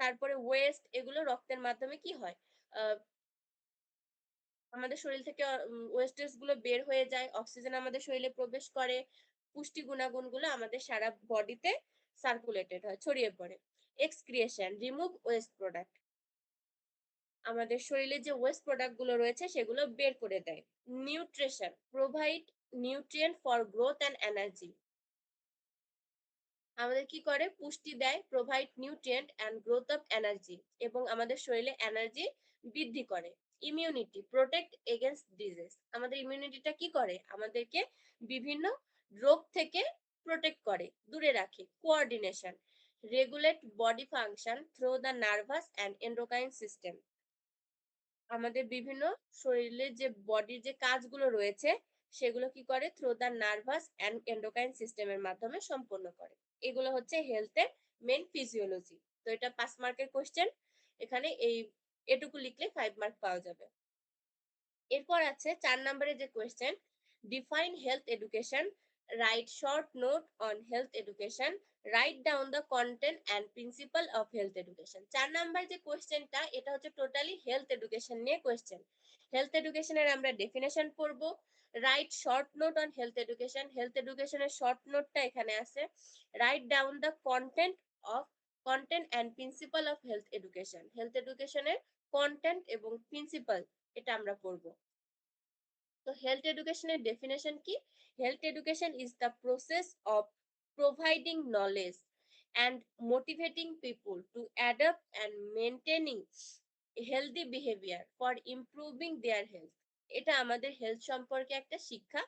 তারপরে ওয়েস্ট, এগুলো রক্তের মাধ্যমে কি হয়? আমাদের শরীর থেকে ওয়েস্টেজ গুলো বের হয়ে যায়, অক্সিজেন আমাদের শরীরে প্রবেশ করে, পুষ্টি গুণাগুণগুলো আমাদের সারা বডিতে সার্কুলেটেড হয়, ছড়িয়ে পড়ে। Excoriation, remove waste product. আমাদের শরীরে যে ওয়েস্ট প্রোডাক্ট গুলো রয়েছে সেগুলো বের করে দেয়। Nutrition, provide nutrient for growth and energy. আমাদের কি করে? পুষ্টি দেয়, provide nutrient and growth of energy, এবং আমাদের শরীরে এনার্জি বৃদ্ধি করে। Immunity, protect against disease. আমাদের ইমিউনিটিটা কি করে? আমাদেরকে বিভিন্ন রোগ থেকে প্রোটেক্ট করে, দূরে রাখে। Coordination, regulate body function through the nervous and endocrine system. আমাদের বিভিন্ন শরীরের যে বডির যে কাজগুলো রয়েছে সেগুলো কি করে? Through the nervous and endocrine সিস্টেমের মাধ্যমে সম্পন্ন করে। এগুলো হচ্ছে হেলথের মেন ফিজিওলজি। তো এটা 5 মার্কের কোশ্চেন। এখানে এটুকু লিখলে 5 মার্ক পাওয়া যাবে। এরপর আছে 4 নম্বরে যে question, define health education, right short note on health education, write down the content and principal of health education. 4 number যে কোশ্চেনটা এটা হচ্ছে টোটালি হেলথ এডুকেশন নিয়ে কোশ্চেন। হেলথ এডুকেশনের আমরা ডেফিনেশন পড়বো। Right short note on health education, health এডুকেশনের short নোটটা এখানে আছে। Write down the content and principal of health education, health এডুকেশনের কন্টেন্ট এবং প্রিন্সিপাল এটা আমরা পড়বো। তো হেলথ এডুকেশনের ডেফিনেশন কি? Health education is the process of providing knowledge and motivating people to adapt and maintaining healthy behavior for improving their health. এটা আমাদের হেলথ সম্পর্কে একটা শিক্ষা,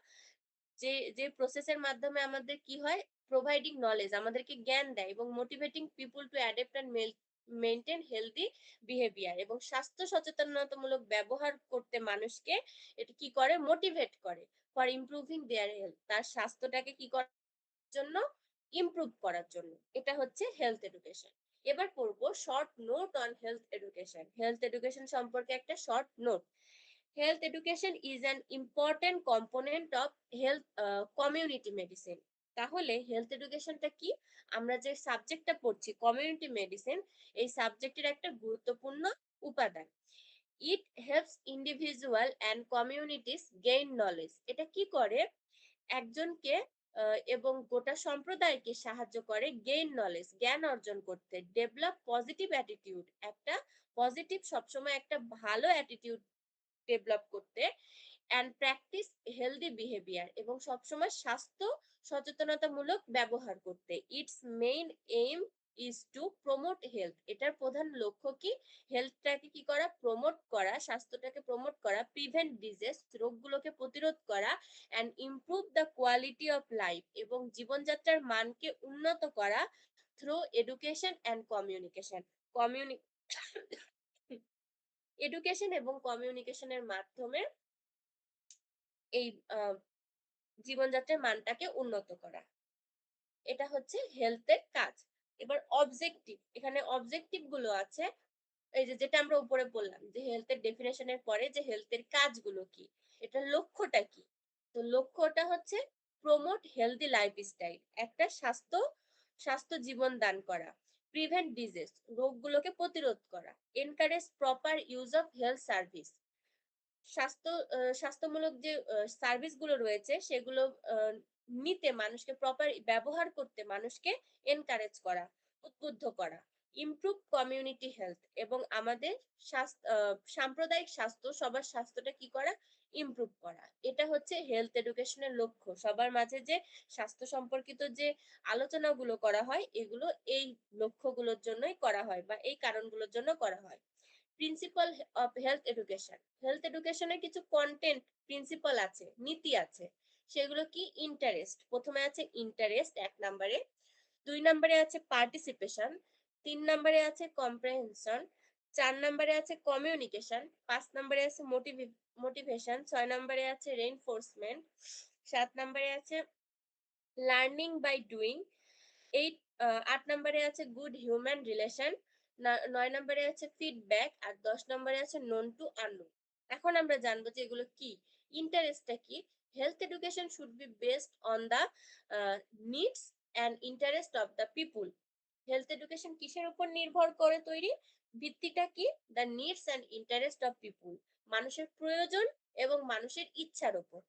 যে যে প্রসেসের মাধ্যমে আমাদের কি হয়? প্রোভাইডিং নলেজ, আমাদেরকে জ্ঞান দেয়, এবং motivating people to adapt and maintain healthy behaviour, এবং স্বাস্থ্য সচেতনতামূলক ব্যবহার করতে মানুষকে এটা কি করে? মোটিভেট করে। ফর ইমপ্রুভিং দেয়ার হেলথ, তার স্বাস্থ্যটাকে কি করার জন্য? ইমপ্রুভ করার জন্য। এটা হচ্ছে হেলথ এডুকেশন। এবার পড়বো short note on health education. Health education সম্পর্কে একটা short note. Health education is an important component of health community medicine. তাহলে হেলথ এডুকেশনটা কি? আমরা যে সাবজেক্টটা পড়ছি কমিউনিটি মেডিসিন, এই সাবজেক্টের একটা গুরুত্বপূর্ণ উপাদান। It helps individual and communities gain knowledge. এটা কি করে? একজনকে এবং গোটা সম্প্রদায়কে সাহায্য করে গেইন নলেজ, জ্ঞান অর্জন করতে। ডেভেলপ পজিটিভ অ্যাটিটিউড, একটা পজিটিভ, সবসময় একটা ভালো অ্যাটিটিউড ডেভেলপ করতে। অ্যান্ড প্র্যাকটিস হেলদি বিহেভিয়ার, এবং সবসময় স্বাস্থ্য সচেতনতামূলক ব্যবহার করতে। It's main aim is to promote health. এটার প্রধান লক্ষ্য কি? হেলথটাকে কি করা? প্রমোট করা, স্বাস্থ্যটাকে প্রমোট করা। প্রিভেন্ট ডিজিজ, রোগগুলোকে প্রতিরোধ করা। And improve the quality of life, এবং জীবনযাত্রার মানকে উন্নত করা। Through education and communication, education এবং কমিউনিকেশনের মাধ্যমে এই জীবনযাত্রার মানটাকে উন্নত করা। এটা হচ্ছে হেলথের কাজ। এবার অবজেক্টিভ, এখানে অবজেক্টিভ গুলো আছে। এই যে যেটা আমরা উপরে বললাম যে হেলথের ডেফিনেশনের পরে যে হেলথের কাজগুলো কি, এটা লক্ষ্যটা কি? তো লক্ষ্যটা হচ্ছে প্রমোট হেলদি লাইফস্টাইল, একটা স্বাস্থ্য জীবন দান করা। প্রিভেন্ট ডিজিজ, রোগগুলোকে প্রতিরোধ করা। Encourage proper use of health service, স্বাস্থ্যমূলক যে সার্ভিস গুলো রয়েছে সেগুলো নিতে, মানুষকে প্রপার ব্যবহার করতে মানুষকে এনকারেজ করা, উদ্বুদ্ধ করা। ইমপ্রুভ কমিউনিটি হেলথ, এবং আমাদের সাম্প্রদায়িক স্বাস্থ্য, সবার স্বাস্থ্যটা কি করা, ইমপ্রুভ করা। এটা হচ্ছে হেলথ এডুকেশনের লক্ষ্য। সবার মাঝে যে স্বাস্থ্য সম্পর্কিত যে আলোচনাগুলো করা হয়, এগুলো এই লক্ষ্যগুলোর জন্যই করা হয় বা এই কারণগুলোর জন্য করা হয়। Principal of health education, health এডুকেশনের কিছু কন্টেন্ট প্রিন্সিপাল আছে, নীতি আছে। সেগুলো কি, ইন্টারেস্ট, প্রথমে আছে ইন্টারেস্ট 1 নম্বরে, 2 নম্বরে আছে পার্টিসিপেশন, 3 নম্বরে আছে কম্প্রেহেনশন, 4 নম্বরে আছে কমিউনিকেশন, 5 নম্বরে আছে মোটিভেশন, 6 নম্বরে আছে রেইনফোর্সমেন্ট, 7 নম্বরে আছে লার্নিং বাই ডুইং, 8 নম্বরে আছে গুড হিউম্যান রিলেশন, 9 নম্বরে আছে ফিডব্যাক, আর 10 নম্বরে আছে নোন টু আননোন। এখন আমরা জানবো যে এগুলো কি। ইন্টারেস্টটা কি, health education should be based on the needs and interest of the people. Health education কিসের উপর নির্ভর করে তৈরি, ভিত্তিটা কি, the needs and interest of people, মানুষের প্রয়োজন এবং মানুষের ইচ্ছার উপর।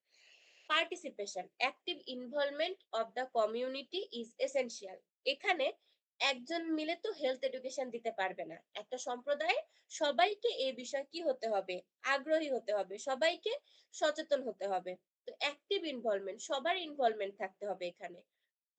Participation, active involvement of the community is essential. এখানে একজন মিলে তো হেলথ এডুকেশন দিতে পারবে না, একটা সম্প্রদায়ে সবাইকে এই বিষয়ে কি হতে হবে, আগ্রহী হতে হবে, সবাইকে সচেতন হতে হবে। তো অ্যাক্টিভ ইনভলভমেন্ট, সবার ইনভলভমেন্ট থাকতে হবে এখানে।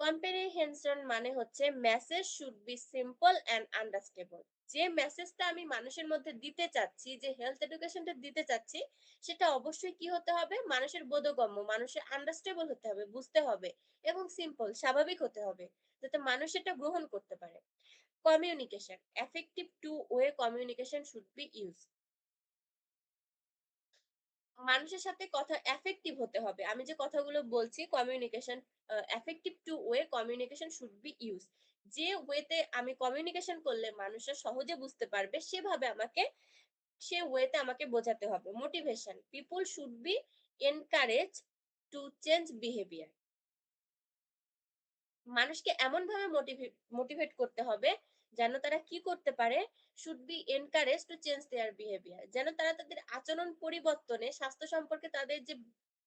কম্প্রিহেনশন মানে হচ্ছে message should be simple and understandable. যে মেসেজটা আমি মানুষের মধ্যে দিতে চাচ্ছি, যে হেলথ এডুকেশনটা দিতে চাচ্ছি, সেটা অবশ্যই কি হতে হবে, মানুষের বোধগম্য, মানুষের আন্ডারস্ট্যান্ডেবল হতে হবে, বুঝতে হবে, এবং সিম্পল, স্বাভাবিক হতে হবে, যাতে মানুষ এটা গ্রহণ করতে পারে। Communication, effective two way communication should be use. মানুষের সাথে কথা এফেক্টিভ হতে হবে। আমি যে কথাগুলো বলছি, communication effective two way communication should be use. যে ওয়েতে আমি কমিউনিকেশন করলে মানুষরা সহজে বুঝতে পারবে, সেভাবে আমাকে, সে ওয়েতে আমাকে বোঝাতে হবে। Motivation, people should be encourage to change behaviour. মানুষকে এমন ভাবে মোটিভেট করতে হবে যেন তারা কি করতে পারে, should be encourage to change there behaviour, যেন তারা তাদের আচরণ পরিবর্তনে, স্বাস্থ্য সম্পর্কে তাদের যে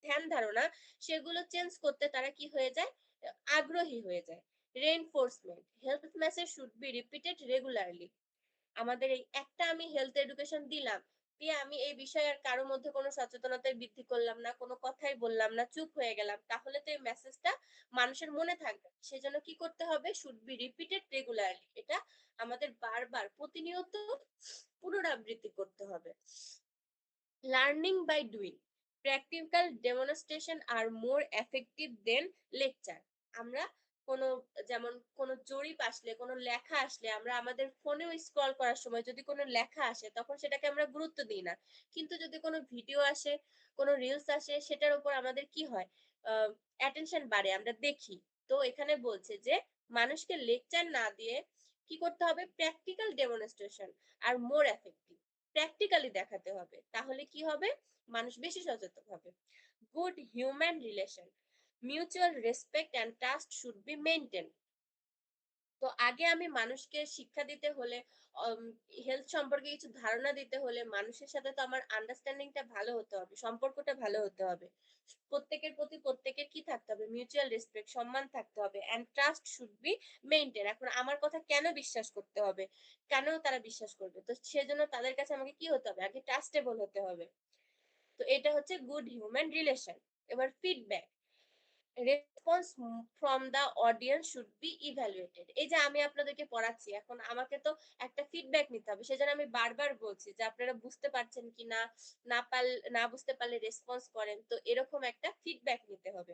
ধ্যান ধারণা, সেগুলো চেঞ্জ করতে তারা কি হয়ে যায়, আগ্রহী হয়ে যায়। Reinforcement, health message should be repeated regularly. আমাদের এই একটা আমি হেলথ এডুকেশন দিলাম, দিয়ে আমি এই বিষয়ে আর কারোর মধ্যে কোনো সচেতনতা বৃদ্ধি করলাম না, কোনো কথাই বললাম না, চুপ হয়ে গেলাম, তাহলে তো এই মেসেজটা মানুষের মনে থাকবে। সেজন্য কি করতে হবে, শুড বি রিপিটেড রেগুলারলি, এটা আমাদের বারবার প্রতিনিয়ত পুনরাবৃত্তি করতে হবে। Learning by doing, practical demonstration are more effective than lecture. আমরা কোনো, যেমন কোনো জরিপ আসলে, কোনো লেখা আসলে, আমরা আমাদের ফোনেও স্ক্রল করার সময় যদি কোনো লেখা আসে, তখন সেটাকে আমরা গুরুত্ব দিই না। কিন্তু যদি কোনো ভিডিও আসে, কোনো রিলস আসে, সেটার উপর আমাদের কি হয়, অ্যাটেনশন বাড়ে, আমরা দেখি। তো এখানে বলছে যে মানুষকে লেকচার না দিয়ে কি করতে হবে, practical demonstration are more effective, practically দেখাতে হবে, তাহলে কি হবে, মানুষ বেশি সচেতন হবে। Good human relation, mutual respect and trust should be maintain. তো আগে আমি মানুষকে শিক্ষা দিতে হলে, হেলথ সম্পর্কে কিছু ধারণা দিতে হলে, মানুষের সাথে তো আমার আন্ডারস্ট্যান্ডিংটা ভালো হতে হবে, সম্পর্কটা ভালো হতে হবে, প্রত্যেকের প্রতি প্রত্যেকের কি থাকতে হবে, মিউচুয়াল রেসপেক্ট, সম্মান থাকতে হবে, and trust should be maintain. এখন আমার কথা কেন বিশ্বাস করতে হবে, কেন তারা বিশ্বাস করবে, তো সেজন্য তাদের কাছে আমাকে কি হতে হবে, আগে ট্রাস্টেবল হতে হবে। তো এটা হচ্ছে গুড হিউম্যান রিলেশন। এবার feedback, response from the audience should be evaluated. এই যে আমি আপনাদেরকে পড়াচ্ছি, এখন আমাকে তো একটা ফিডব্যাক নিতে হবে, সেজন্য আমি বারবার বলছি যে আপনারা বুঝতে পারছেন কি না, না বুঝতে পারলে রেসপন্স করেন, তো এরকম একটা ফিডব্যাক নিতে হবে।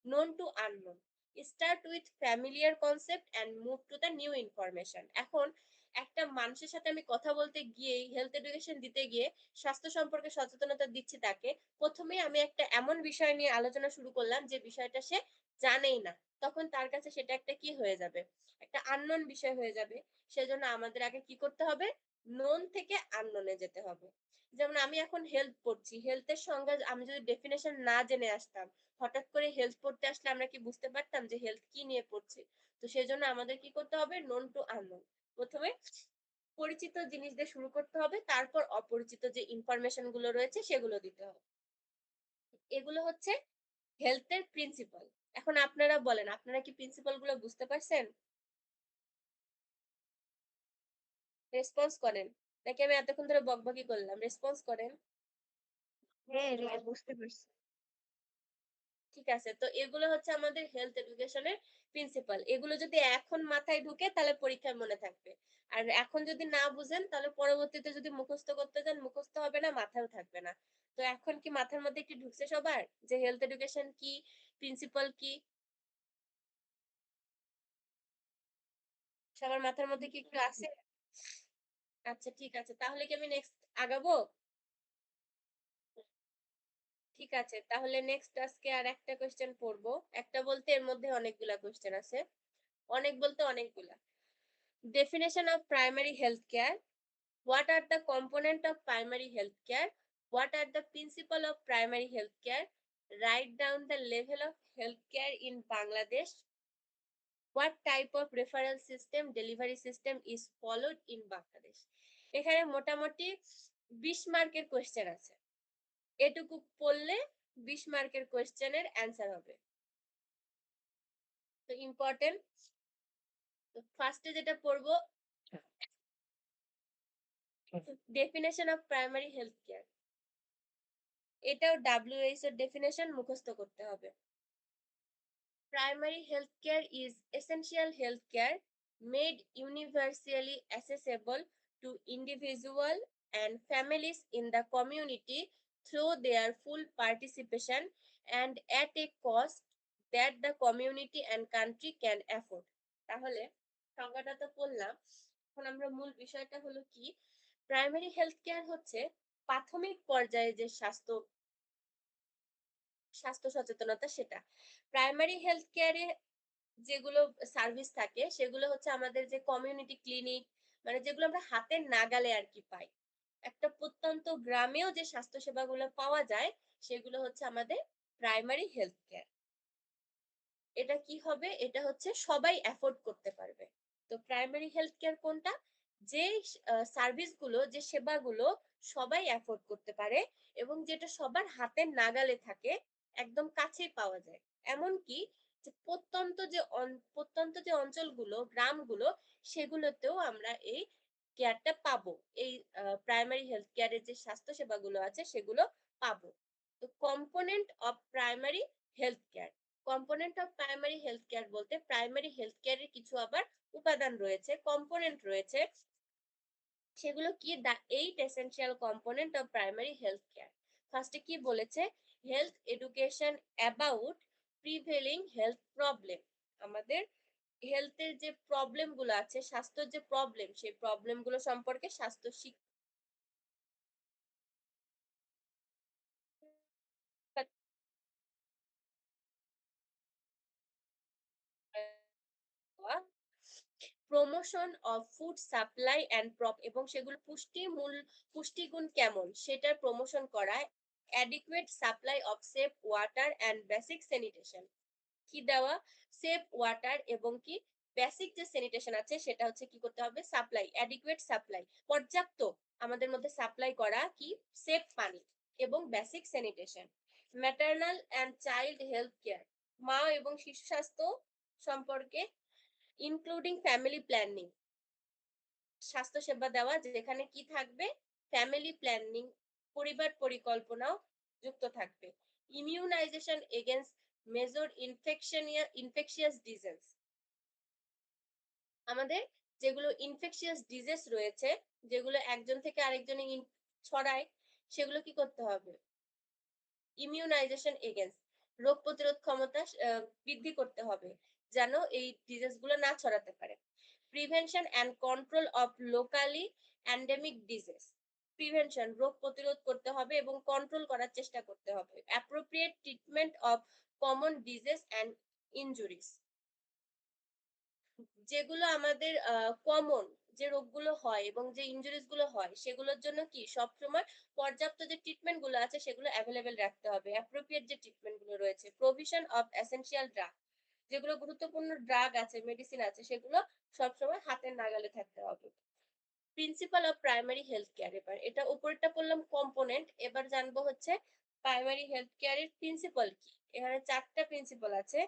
Known to unknown, start with familiar concept and move to the new information. এখন একটা মানুষের সাথে আমি কথা বলতে গিয়ে, হেলথ এডুকেশন দিতে গিয়ে, স্বাস্থ্য সম্পর্কে সচেতনতা দিচ্ছি তাকে, প্রথমেই আমি একটা এমন বিষয় নিয়ে আলোচনা শুরু করলাম যে বিষয়টা সে জানেই না, তখন তার কাছে সেটা একটা কি হয়ে যাবে, একটা আননোন বিষয় হয়ে যাবে। সেজন্য আমাদের আগে কি করতে হবে, নোন থেকে আননোনে যেতে হবে। যেমন আমি এখন হেলথ পড়ছি, হেলথের সংজ্ঞা আমি যদি ডেফিনেশন না জেনে আসতাম, হঠাৎ করে হেলথ পড়তে আসলে আমরা কি বুঝতে পারতাম যে হেলথ কি নিয়ে পড়ছি। তো সেজন্য আমাদের কি করতে হবে, নোন টু আননোন, প্রথমে পরিচিত জিনিস দিয়ে শুরু করতে হবে, তারপর অপরিচিত যে ইনফরমেশন গুলো রয়েছে সেগুলো দিতে হবে। এগুলো হচ্ছে হেলথের প্রিন্সিপাল। এখন আপনারা বলেন, আপনারা কি প্রিন্সিপাল গুলো বুঝতে পারছেন? রেসপন্স করেন নাকি আমি এতক্ষণ ধরে বকবকি করলাম? রেসপন্স করেন। হ্যাঁ বুঝতে পারছি। ঠিক আছে, তো এগুলো হচ্ছে আমাদের হেলথ এডুকেশনের প্রিন্সিপাল। এগুলো যদি এখন মাথায় ঢুকে তাহলে পরীক্ষায় মনে থাকবে, আর এখন যদি না বুঝেন তাহলে পরবর্তীতে যদি মুখস্থ করতে যান মুখস্থ হবে না, মাথায়ও থাকবে না। তো এখন কি মাথার মধ্যে কি ঢুকছে সবার যে হেলথ এডুকেশন কি, প্রিন্সিপাল কি? সবার মাথার মধ্যে কি একটু আছে? আচ্ছা ঠিক আছে, তাহলে কি আমি নেক্সট আগাবো? ঠিক আছে, তাহলে নেক্সট আজকে আর একটা কোশ্চেন পড়বো। একটা বলতে এর মধ্যে অনেকগুলা কোশ্চেন আছে, অনেক বলতে অনেকগুলা। Definition of primary health care. What are the components of primary health care? What are the principles of primary health care? Write down the level of health care in Bangladesh. What type of referral system, delivery system is followed in Bangladesh? এখানে মোটামুটি 20 মার্কের question আছে। এটুকু পড়লে 20 মার্কের কোশ্চেনের answer হবে। তো ইম্পর্টেন্ট। তো ফার্স্টে যেটা পড়বো, definition of primary health care. এটাও WHO এর ডেফিনেশন মুখস্থ করতে হবে। Primary health care is essential health care made universally accessible to individuals and families in the community through their full participation and at a cost that the community and country can afford. তাহলে সংজ্ঞাটা তো পড়লাম, এখন আমরা মূল বিষয়টা হলো কি, প্রাইমারি হেলথ কেয়ার হচ্ছে প্রাথমিক পর্যায়ে যে স্বাস্থ্য সচেতনতা সেটা। প্রাইমারি হেলথ কেয়ারে যেগুলো সার্ভিস থাকে সেগুলো হচ্ছে আমাদের যে কমিউনিটি ক্লিনিক, মানে যেগুলো আমরা হাতের নাগালে আর কি পাই। একটা প্রত্যন্ত গ্রামেও যে স্বাস্থ্য সেবাগুলো পাওয়া যায় সেগুলো হচ্ছে আমাদের প্রাইমারি হেলথ কেয়ার। এটা কি হবে, এটা হচ্ছে সবাই অ্যাফোর্ড করতে পারবে। তো প্রাইমারি হেলথ কেয়ার কোনটা, যে সার্ভিসগুলো, যে সেবাগুলো সবাই অ্যাফোর্ড করতে পারে এবং যেটা সবার হাতের নাগালে থাকে, একদম কাছেই পাওয়া যায়। এমনকি যে প্রত্যন্ত যে অঞ্চলগুলো, গ্রামগুলো, সেগুলোতেও আমরা এই কেয়ারটা পাবো। এই প্রাইমারি হেলথ কেয়ারের যে স্বাস্থ্য সেবাগুলো আছে সেগুলো পাবো। তো component of primary health care, component of primary health care বলতে প্রাইমারি হেলথ কেয়ারের কিছু আবার উপাদান রয়েছে, কম্পোনেন্ট রয়েছে। সেগুলো কি, the 8 essential component of primary health care. ফার্স্টে কি বলেছে, health education about prevailing health problem. আমাদের হেলথের যে প্রবলেম গুলো আছে, স্বাস্থ্যের যে প্রবলেম, সেই প্রবলেম গুলো সম্পর্কে স্বাস্থ্য শিক্ষা। Promotion of food supply and এবং সেগুলো পুষ্টিগুণ কেমন সেটার প্রমোশন করা। Adequate supply of safe water and basic sanitation. কি দেওয়া, সেফ ওয়াটার এবং কি বেসিক যে স্যানিটেশন আছে সেটা হচ্ছে কি করতে হবে, সাপ্লাই, অ্যাডিকুয়েট সাপ্লাই, পর্যাপ্ত আমাদের মধ্যে সাপ্লাই করা কি, সেফ পানি এবং basic sanitation. Maternal and child health care, মা এবং শিশু স্বাস্থ্য সম্পর্কে, ইনক্লুডিং ফ্যামিলি প্ল্যানিং, স্বাস্থ্য সেবা দেওয়া যেখানে কি থাকবে, ফ্যামিলি প্ল্যানিং, পরিবার পরিকল্পনাও যুক্ত থাকবে। Immunization against major infectious disease, আমাদের যেগুলো ইনফেকশিয়াস ডিজিজ রয়েছে, যেগুলো একজন থেকে আরেকজনে ছড়ায়, সেগুলো কি করতে হবে, ইমিউনাইজেশন এগেইনস্ট, রোগ প্রতিরোধ ক্ষমতা বৃদ্ধি করতে হবে যেন এই ডিজিজ গুলো না ছড়াতে পারে। Prevention and control of locally endemic disease, prevention, রোগ প্রতিরোধ করতে হবে এবং কন্ট্রোল করার চেষ্টা করতে হবে। Appropriate treatment of common disease and injuries, যেগুলো আমাদের কমন যে রোগগুলো হয় এবং যে ইনজুরিজ গুলো হয় সেগুলোর জন্য কি সবসময় পর্যাপ্ত যে ট্রিটমেন্ট গুলো আছে সেগুলো অ্যাভেলেবেল রাখতে হবে। অ্যাপ্রোপ্রিয়েট যে ট্রিটমেন্ট গুলো রয়েছে, প্রভিশন অফ এসেনশিয়াল ড্রাগ, যেগুলো গুরুত্বপূর্ণ ড্রাগ আছে, মেডিসিন আছে, সেগুলো সবসময় হাতের নাগালে থাকতে হবে। Principal of primary health care, এবার এটা উপরটা বললাম কম্পোনেন্ট, এবার জানবো হচ্ছে প্রাইমারি হেলথ কেয়ারের প্রিন্সিপাল কি। এখানে 4টা প্রিন্সিপাল আছে,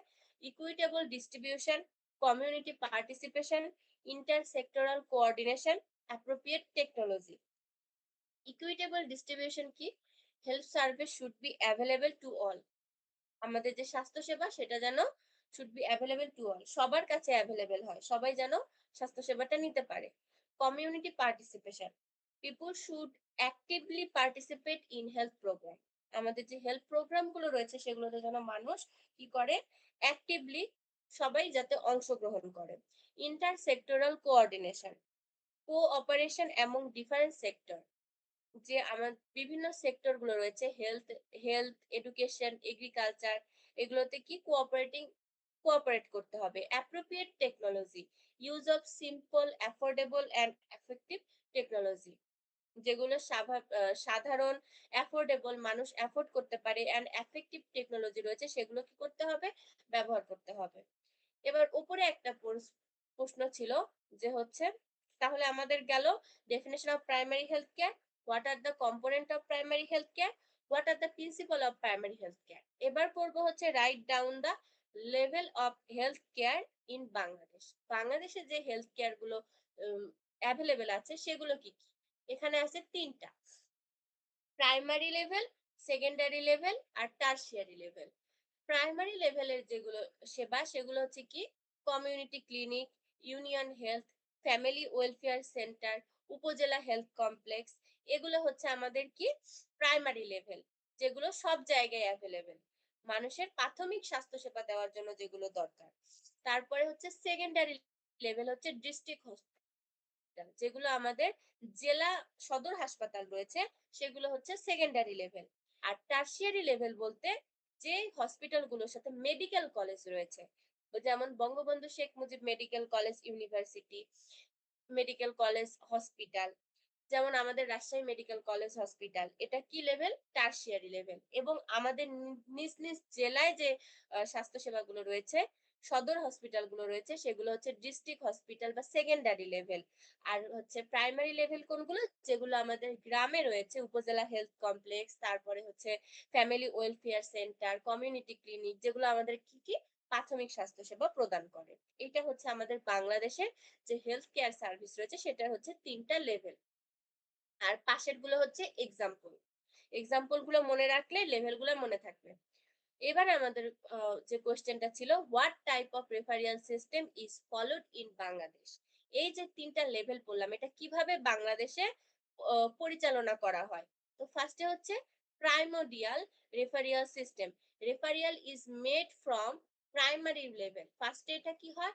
equitable distribution, community participation, intersectoral coordination appropriate technology. Equitable distribution কি? Health service should be available to all. আমাদের যে স্বাস্থ্যসেবা সেটা যেন should be available to all, সবার কাছে অ্যাভেলেবল হয়, সবাই যেন স্বাস্থ্যসেবাটা নিতে পারে। Community participation, people should actively participate in health programme. আমাদের যে হেলথ প্রোগ্রাম গুলো রয়েছে সেগুলোতে যেন মানুষ কি করে, অ্যাক্টিভলি সবাই যাতে অংশগ্রহণ করে। Inter sectoral coordination, cooperation among different sector. যে আমার বিভিন্ন সেক্টর গুলো রয়েছে, হেলথ, এডুকেশন, এগ্রিকালচার, এগুলোতে কি কোঅপারেট করতে হবে। Appropriate technology, use of simple, affordable and effective technology, যেগুলো সাধারণ, অ্যাফোর্ডেবল, মানুষ অ্যাফোর্ড করতে পারে, অ্যান্ড এফেক্টিভ টেকনোলজি রয়েছে, সেগুলো কি করতে হবে, ব্যবহার করতে হবে। এবার উপরে একটা প্রশ্ন ছিল যে হচ্ছে, তাহলে আমাদের গেল definition of primary health care, what are the component of primary health care, what are the principal of primary health care. এবার পড়বো হচ্ছে write down the level of health care in Bangladesh. বাংলাদেশে যে হেলথ কেয়ার গুলো available আছে সেগুলো কি কি? এখানে আছে তিনটা: প্রাইমারি লেভেল, সেকেন্ডারি লেভেল আর টারশিয়ারি লেভেল। প্রাইমারি লেভেলের যেগুলো সেবা সেগুলো হচ্ছে কি, community clinic, union health, family welfare centre, উপজেলা হেলথ কমপ্লেক্স। এগুলো হচ্ছে আমাদের কি, প্রাইমারি লেভেল, যেগুলো সব জায়গায় অ্যাভেলেবেল, মানুষের প্রাথমিক স্বাস্থ্য সেবা দেওয়ার জন্য যেগুলো দরকার। তারপরে হচ্ছে সেকেন্ডারি লেভেল, হচ্ছে ডিস্ট্রিক্ট হসপিটাল, যেগুলো আমাদের জেলা সদর হাসপাতাল রয়েছে, সেগুলো হচ্ছে সেকেন্ডারি লেভেল। আর টারশিয়ারি লেভেল বলতে যে হসপিটাল গুলোর সাথে মেডিকেল কলেজ রয়েছে, যেমন Bangabandhu Sheikh Mujib medical college university, medical college hospital, যেমন আমাদের রাজশাহী মেডিকেল কলেজ হসপিটাল, এটা কি লেভেল, টারশিয়ারি লেভেল। এবং আমাদের নিজ নিজ জেলায় যে স্বাস্থ্য সেবাগুলো রয়েছে, সদর হসপিটাল গুলো রয়েছে, সেগুলো হচ্ছে ডিস্ট্রিক্ট হসপিটাল বা সেকেন্ডারি লেভেল। আর হচ্ছে প্রাইমারি লেভেল কোনগুলো, যেগুলো আমাদের গ্রামে রয়েছে, উপজেলা হেলথ কমপ্লেক্স, তারপরে হচ্ছে family welfare centre, community clinic, যেগুলো আমাদের কি কি প্রাথমিক স্বাস্থ্য সেবা প্রদান করে। এটা হচ্ছে আমাদের বাংলাদেশের যে হেলথ কেয়ার সার্ভিস রয়েছে, সেটা হচ্ছে তিনটা লেভেল। আর পাশের গুলো হচ্ছে এক্সাম্পল গুলো মনে রাখলে লেভেল গুলো মনে থাকবে। এবার আমাদের যে কোশ্চেনটা ছিল, what type of referral system is followed in Bangladesh. এই যে তিনটা লেভেল বললাম, এটা কিভাবে বাংলাদেশে পরিচালনা করা হয়। তো ফার্স্টে হচ্ছে primordial referral system, referral is made from primary level. ফার্স্টে এটা কি হয়,